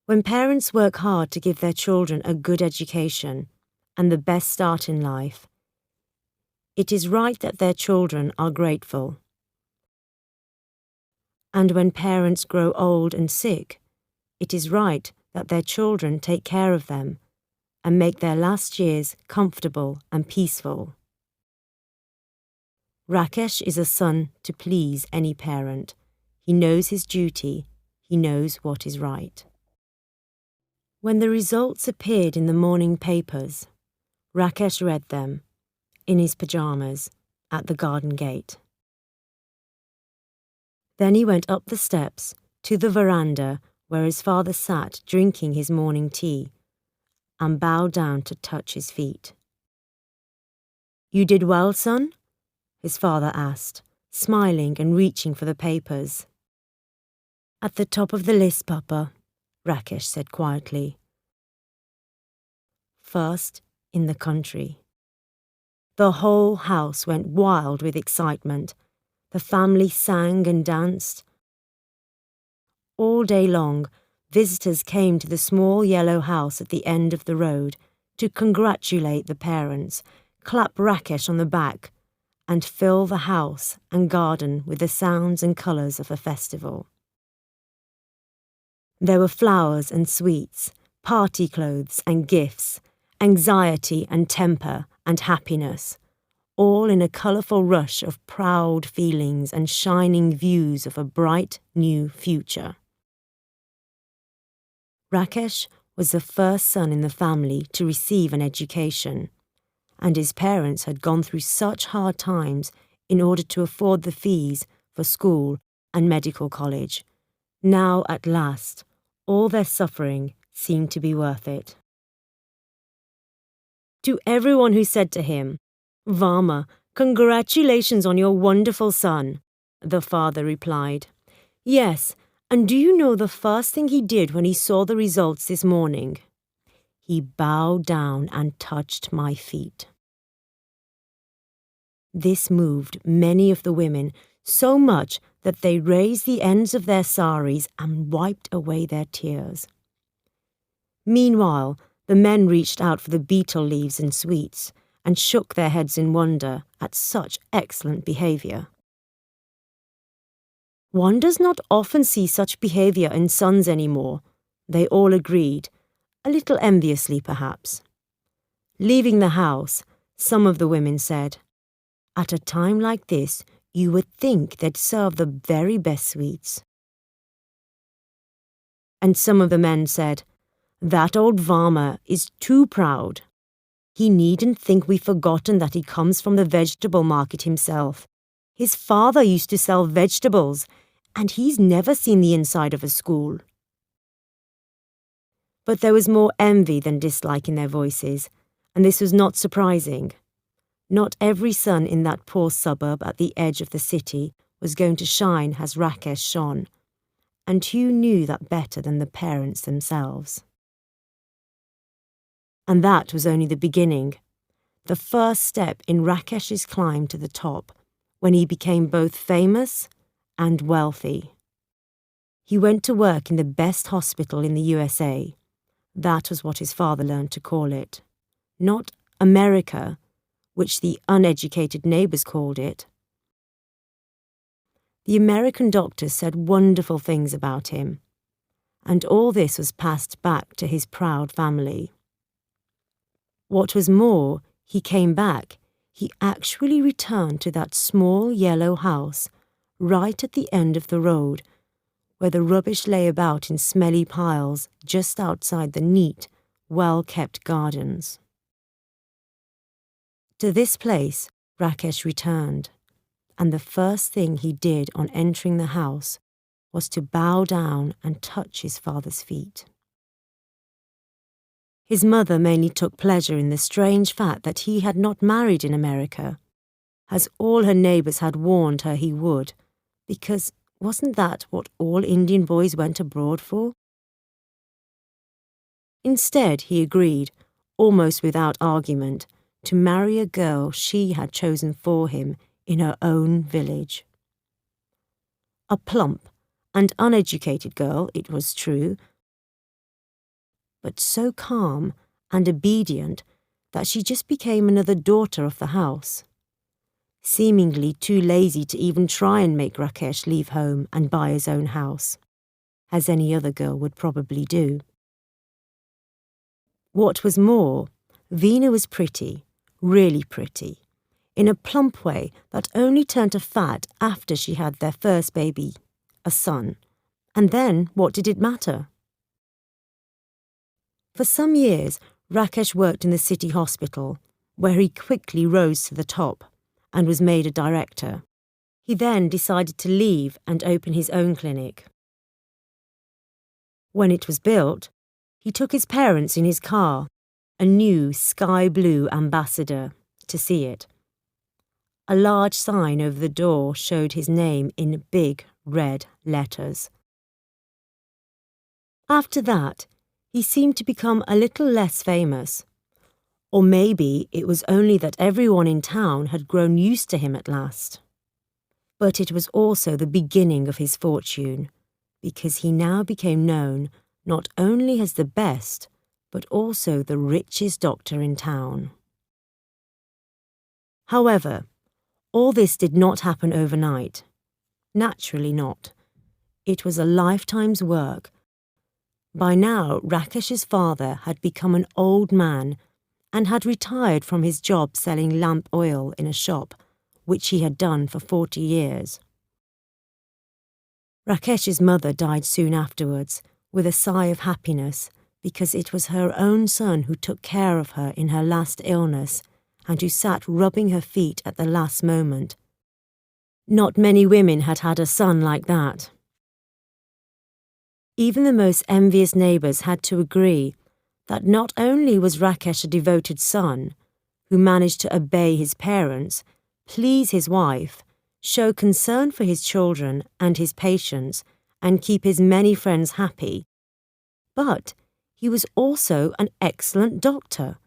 When parents work hard to give their children a good education and the best start in life, it is right that their children are grateful. And when parents grow old and sick, it is right that their children take care of them and make their last years comfortable and peaceful. Rakesh is a son to please any parent. He knows his duty. He knows what is right. When the results appeared in the morning papers, Rakesh read them, in his pyjamas, at the garden gate. Then he went up the steps to the veranda where his father sat drinking his morning tea, and bowed down to touch his feet. "You did well, son?" his father asked, smiling and reaching for the papers. "At the top of the list, Papa," Rakesh said quietly. "First in the country." The whole house went wild with excitement. The family sang and danced. All day long, visitors came to the small yellow house at the end of the road to congratulate the parents, clap Rakesh on the back, and fill the house and garden with the sounds and colours of a festival. There were flowers and sweets, party clothes and gifts, anxiety and temper and happiness, all in a colourful rush of proud feelings and shining views of a bright new future. Rakesh was the first son in the family to receive an education, and his parents had gone through such hard times in order to afford the fees for school and medical college. Now, at last, all their suffering seemed to be worth it. To everyone who said to him, "Varma, congratulations on your wonderful son," the father replied, "Yes, and do you know the first thing he did when he saw the results this morning? He bowed down and touched my feet." This moved many of the women so much that they raised the ends of their saris and wiped away their tears. Meanwhile, the men reached out for the betel leaves and sweets and shook their heads in wonder at such excellent behaviour. "One does not often see such behaviour in sons anymore," they all agreed, a little enviously perhaps. Leaving the house, some of the women said, "At a time like this, you would think they'd serve the very best sweets." And some of the men said, "That old Varma is too proud. He needn't think we've forgotten that he comes from the vegetable market himself. His father used to sell vegetables, and he's never seen the inside of a school." But there was more envy than dislike in their voices, and this was not surprising. Not every son in that poor suburb at the edge of the city was going to shine as Rakesh shone, and who knew that better than the parents themselves? And that was only the beginning, the first step in Rakesh's climb to the top, when he became both famous and wealthy. He went to work in the best hospital in the USA. That was what his father learned to call it. Not America, which the uneducated neighbours called it. The American doctors said wonderful things about him, and all this was passed back to his proud family. What was more, he came back. He actually returned to that small yellow house right at the end of the road, where the rubbish lay about in smelly piles just outside the neat, well-kept gardens. To this place Rakesh returned, and the first thing he did on entering the house was to bow down and touch his father's feet. His mother mainly took pleasure in the strange fact that he had not married in America, as all her neighbours had warned her he would, because wasn't that what all Indian boys went abroad for? Instead, he agreed, almost without argument, to marry a girl she had chosen for him in her own village. A plump and uneducated girl, it was true, but so calm and obedient that she just became another daughter of the house, seemingly too lazy to even try and make Rakesh leave home and buy his own house, as any other girl would probably do. What was more, Veena was pretty, really pretty, in a plump way that only turned to fat after she had their first baby, a son. And then, what did it matter? For some years, Rakesh worked in the city hospital, where he quickly rose to the top and was made a director. He then decided to leave and open his own clinic. When it was built, he took his parents in his car, a new sky blue Ambassador, to see it. A large sign over the door showed his name in big red letters. After that, he seemed to become a little less famous. Or maybe it was only that everyone in town had grown used to him at last. But it was also the beginning of his fortune, because he now became known not only as the best, but also the richest doctor in town. However, all this did not happen overnight. Naturally not. It was a lifetime's work. By now, Rakesh's father had become an old man and had retired from his job selling lamp oil in a shop, which he had done for 40 years. Rakesh's mother died soon afterwards, with a sigh of happiness, because it was her own son who took care of her in her last illness and who sat rubbing her feet at the last moment. Not many women had had a son like that. Even the most envious neighbours had to agree that not only was Rakesh a devoted son, who managed to obey his parents, please his wife, show concern for his children and his patients, and keep his many friends happy, but he was also an excellent doctor.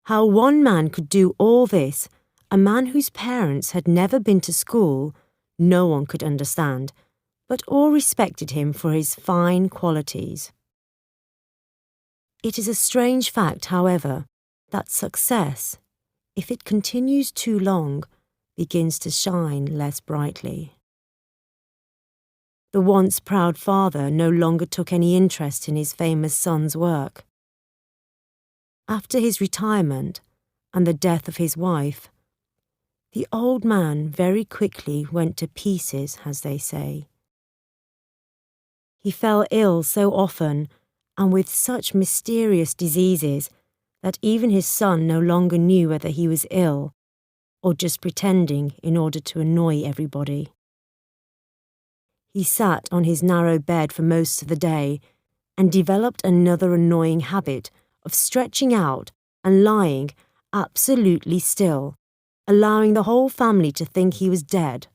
How one man could do all this, a man whose parents had never been to school, no one could understand, but all respected him for his fine qualities. It is a strange fact, however, that success, if it continues too long, begins to shine less brightly. The once proud father no longer took any interest in his famous son's work. After his retirement and the death of his wife, the old man very quickly went to pieces, as they say. He fell ill so often and with such mysterious diseases that even his son no longer knew whether he was ill or just pretending in order to annoy everybody. He sat on his narrow bed for most of the day and developed another annoying habit of stretching out and lying absolutely still, allowing the whole family to think he was dead.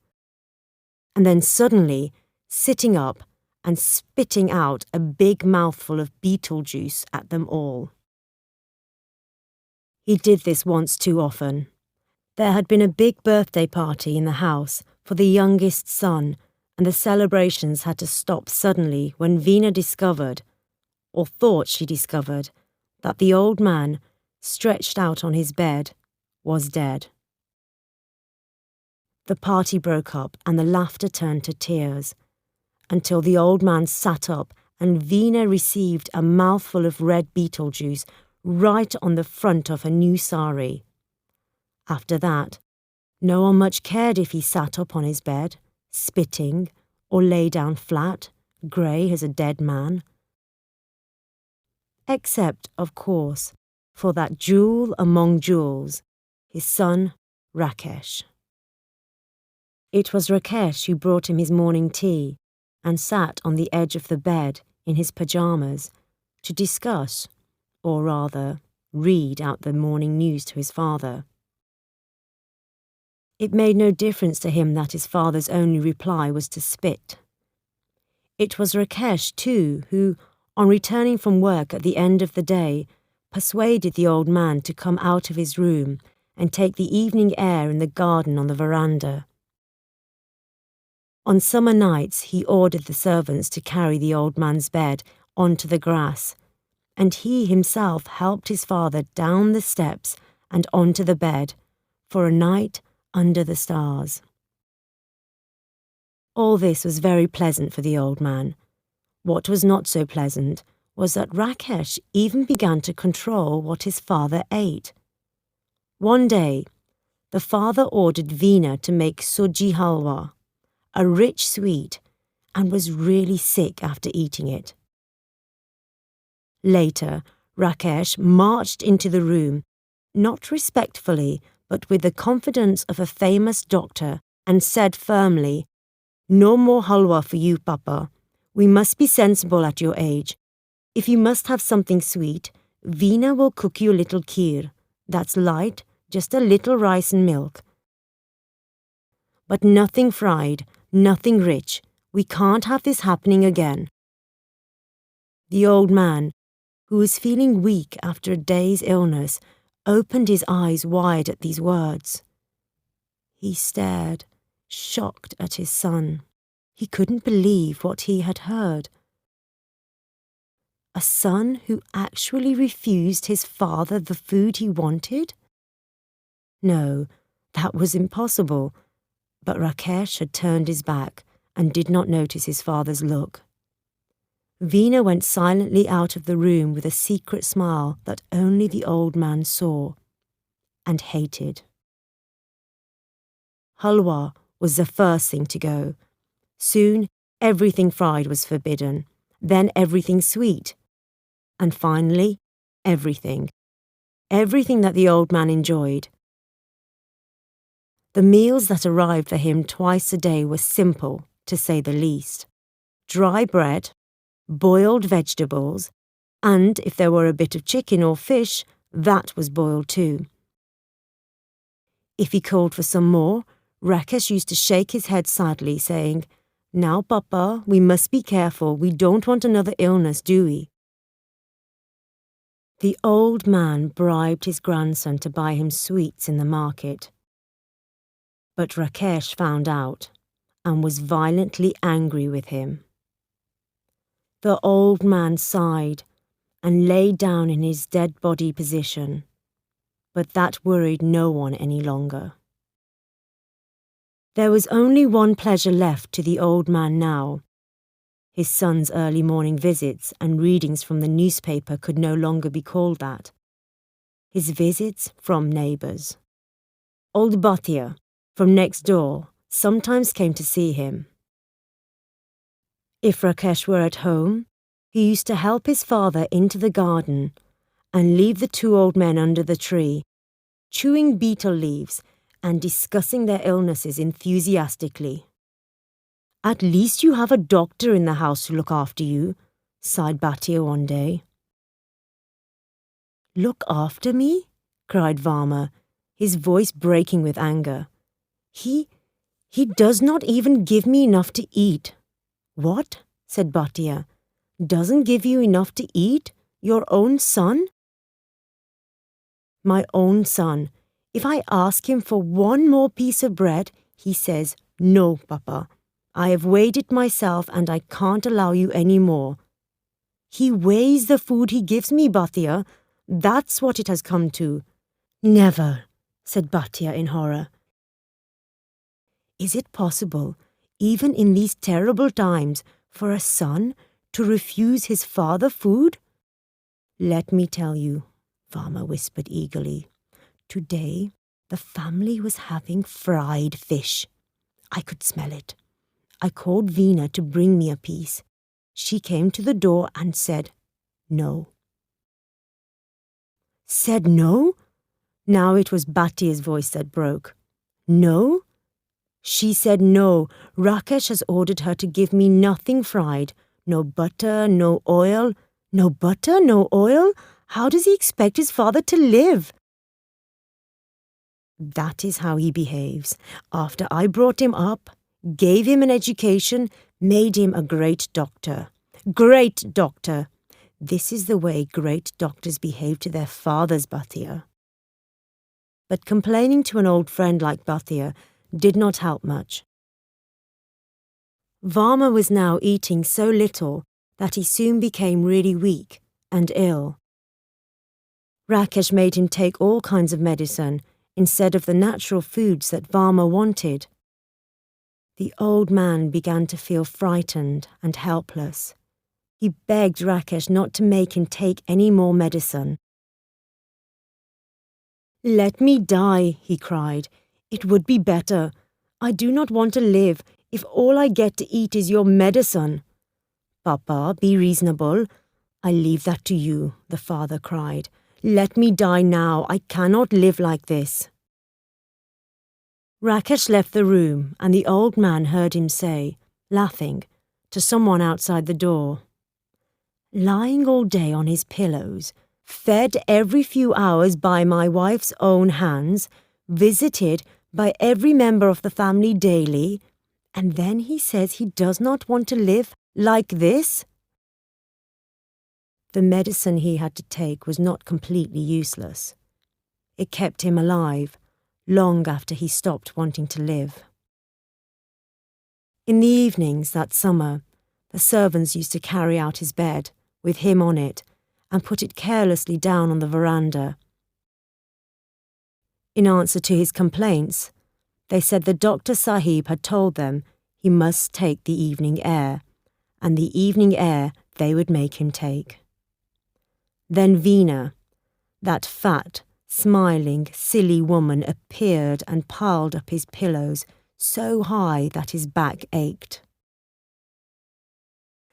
And then suddenly sitting up and spitting out a big mouthful of beetle juice at them all. He did this once too often. There had been a big birthday party in the house for the youngest son, and the celebrations had to stop suddenly when Veena discovered, or thought she discovered, that the old man, stretched out on his bed, was dead. The party broke up and the laughter turned to tears, until the old man sat up and Veena received a mouthful of red beetle juice right on the front of her new sari. After that, no one much cared if he sat up on his bed, spitting, or lay down flat, grey as a dead man. Except, of course, for that jewel among jewels, his son, Rakesh. It was Rakesh who brought him his morning tea and sat on the edge of the bed in his pyjamas to discuss, or rather, read out the morning news to his father. It made no difference to him that his father's only reply was to spit. It was Rakesh, too, who, on returning from work at the end of the day, persuaded the old man to come out of his room and take the evening air in the garden on the veranda. On summer nights, he ordered the servants to carry the old man's bed onto the grass, and he himself helped his father down the steps and onto the bed for a night under the stars. All this was very pleasant for the old man. What was not so pleasant was that Rakesh even began to control what his father ate. One day, the father ordered Veena to make suji halwa, a rich sweet, and was really sick after eating it. Later, Rakesh marched into the room, not respectfully, but with the confidence of a famous doctor, and said firmly, "No more halwa for you, Papa. We must be sensible at your age. If you must have something sweet, Veena will cook you a little kheer. That's light, just a little rice and milk. But nothing fried, nothing rich. We can't have this happening again." The old man, who was feeling weak after a day's illness, opened his eyes wide at these words. He stared, shocked at his son. He couldn't believe what he had heard. A son who actually refused his father the food he wanted? No, that was impossible. But Rakesh had turned his back and did not notice his father's look. Veena went silently out of the room with a secret smile that only the old man saw and hated. Halwa was the first thing to go. Soon, everything fried was forbidden, then everything sweet, and finally, everything. Everything that the old man enjoyed. The meals that arrived for him twice a day were simple, to say the least. Dry bread, boiled vegetables, and if there were a bit of chicken or fish, that was boiled too. If he called for some more, Rakesh used to shake his head sadly, saying, "Now, Papa, we must be careful. We don't want another illness, do we?" The old man bribed his grandson to buy him sweets in the market. But Rakesh found out and was violently angry with him. The old man sighed and lay down in his dead body position, but that worried no one any longer. There was only one pleasure left to the old man now. His son's early morning visits and readings from the newspaper could no longer be called that. His visits from neighbours. Old Bhatia, from next door, sometimes came to see him. If Rakesh were at home, he used to help his father into the garden and leave the two old men under the tree, chewing betel leaves and discussing their illnesses enthusiastically. "At least you have a doctor in the house to look after you," sighed Bhatia one day. "Look after me?" cried Varma, his voice breaking with anger. He does not even give me enough to eat." "What?" said Bhatia. "Doesn't give you enough to eat? Your own son?" "My own son. If I ask him for one more piece of bread, he says, 'No, Papa. I have weighed it myself and I can't allow you any more.' He weighs the food he gives me, Bhatia. That's what it has come to." "Never," said Bhatia in horror. "Is it possible, even in these terrible times, for a son to refuse his father food?" "Let me tell you," Varma whispered eagerly. "Today, the family was having fried fish. I could smell it. I called Veena to bring me a piece. She came to the door and said, 'No.'" "Said no?" Now it was Bhatia's voice that broke. "No?" "She said no. Rakesh has ordered her to give me nothing fried. No butter, no oil." "No butter, no oil? How does he expect his father to live?" "That is how he behaves. After I brought him up, gave him an education, made him a great doctor. Great doctor! This is the way great doctors behave to their fathers, Bhatia." But complaining to an old friend like Bhatia did not help much. Varma was now eating so little that he soon became really weak and ill. Rakesh made him take all kinds of medicine instead of the natural foods that Varma wanted. The old man began to feel frightened and helpless. He begged Rakesh not to make him take any more medicine. "Let me die," he cried. "It would be better. I do not want to live if all I get to eat is your medicine." "Papa, be reasonable. I leave that to you," the father cried. "Let me die now. I cannot live like this." Rakesh left the room, and the old man heard him say, laughing, to someone outside the door, "Lying all day on his pillows, fed every few hours by my wife's own hands, visited by every member of the family daily, and then he says he does not want to live like this?" The medicine he had to take was not completely useless. It kept him alive, long after he stopped wanting to live. In the evenings that summer, the servants used to carry out his bed, with him on it, and put it carelessly down on the veranda. In answer to his complaints, they said the Dr. Sahib had told them he must take the evening air, and the evening air they would make him take. Then Veena, that fat, smiling, silly woman, appeared and piled up his pillows so high that his back ached.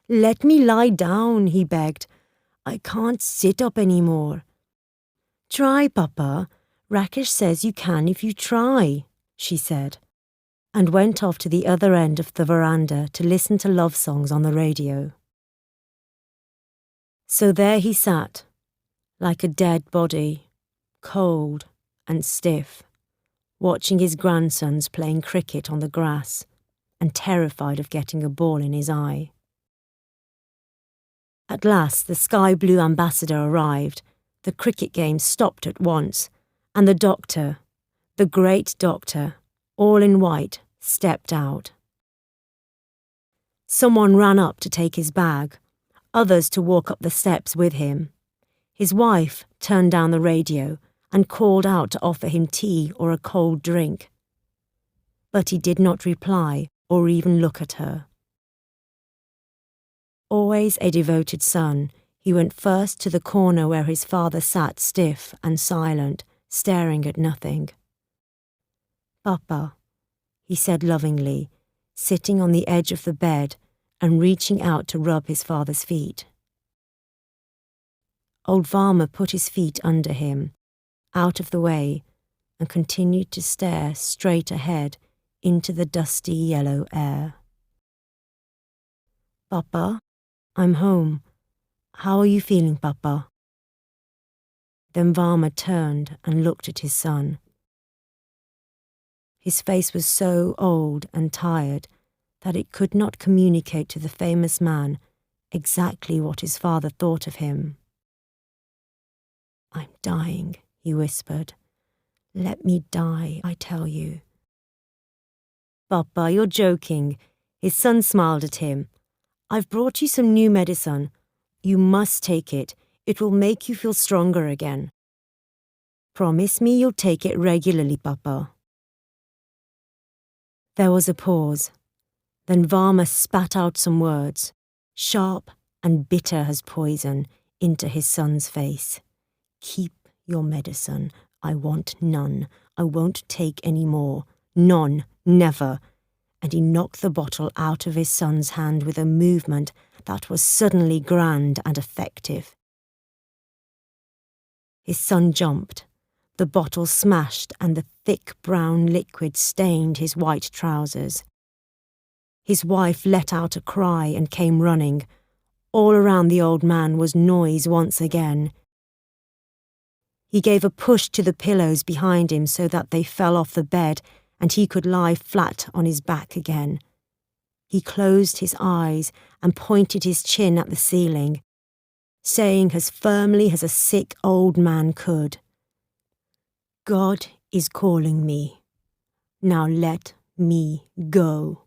"Let me lie down," he begged. "I can't sit up any more." "Try, Papa. Rakesh says you can if you try," she said, and went off to the other end of the veranda to listen to love songs on the radio. So there he sat, like a dead body, cold and stiff, watching his grandsons playing cricket on the grass and terrified of getting a ball in his eye. At last the sky blue ambassador arrived, the cricket game stopped at once, and the doctor, the great doctor, all in white, stepped out. Someone ran up to take his bag, others to walk up the steps with him. His wife turned down the radio and called out to offer him tea or a cold drink. But he did not reply or even look at her. Always a devoted son, he went first to the corner where his father sat stiff and silent, staring at nothing. "Papa," he said lovingly, sitting on the edge of the bed and reaching out to rub his father's feet. Old Varma put his feet under him, out of the way, and continued to stare straight ahead into the dusty yellow air. "Papa, I'm home. How are you feeling, Papa?" Then Varma turned and looked at his son. His face was so old and tired that it could not communicate to the famous man exactly what his father thought of him. "I'm dying," he whispered. "Let me die, I tell you." "Papa, you're joking." His son smiled at him. "I've brought you some new medicine. You must take it. It will make you feel stronger again. Promise me you'll take it regularly, Papa." There was a pause. Then Varma spat out some words, sharp and bitter as poison, into his son's face. "Keep your medicine. I want none. I won't take any more. None. Never." And he knocked the bottle out of his son's hand with a movement that was suddenly grand and effective. His son jumped. The bottle smashed and the thick brown liquid stained his white trousers. His wife let out a cry and came running. All around the old man was noise once again. He gave a push to the pillows behind him so that they fell off the bed and he could lie flat on his back again. He closed his eyes and pointed his chin at the ceiling, saying as firmly as a sick old man could, "God is calling me. Now let me go."